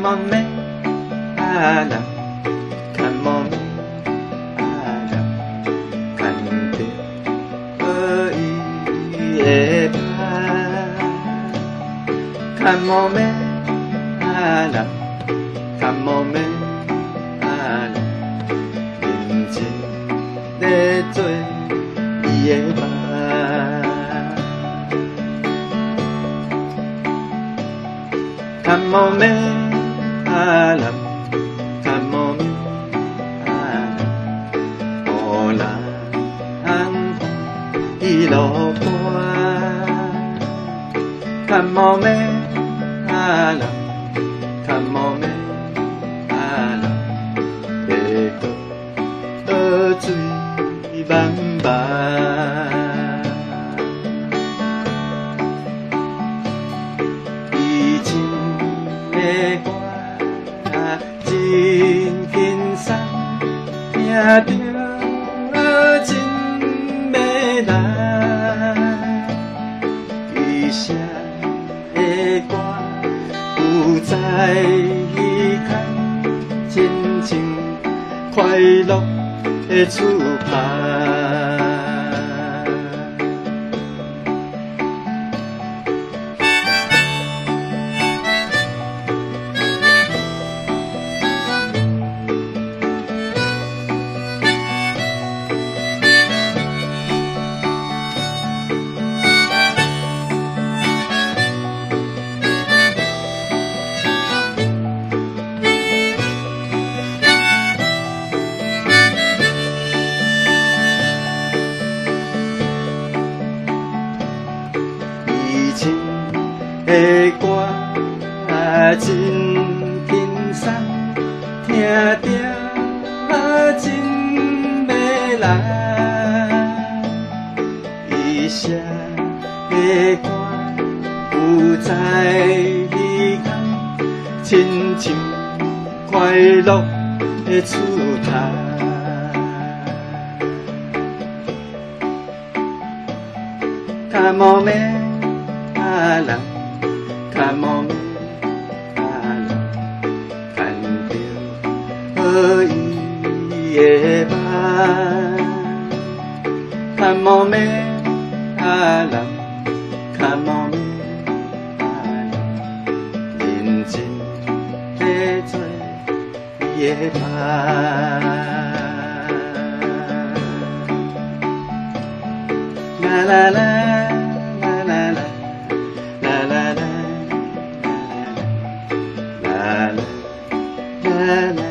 on me, Adam, come on me, Adam, 看到可以的吧 Come on me, Adam, come on me, Adam, 认真在做伊的吧。Come on me, Adam, come on me, Adam, 予人伊路伴。Come on me, Adam, come on me, Adam, 会搁倒水茫茫。以前的我真轻松，听着真迷人。伊写的歌有在耳畔，亲像快乐的出牌。以前的歌真轻松，听着真迷人。伊写的歌有在耳畔，亲像快乐的出台。Come on me, Adam, come on me, Adam, 看到可以的吧。Come on me, Adam, come on me, Adam, 认真在做伊的吧。啦啦啦。La la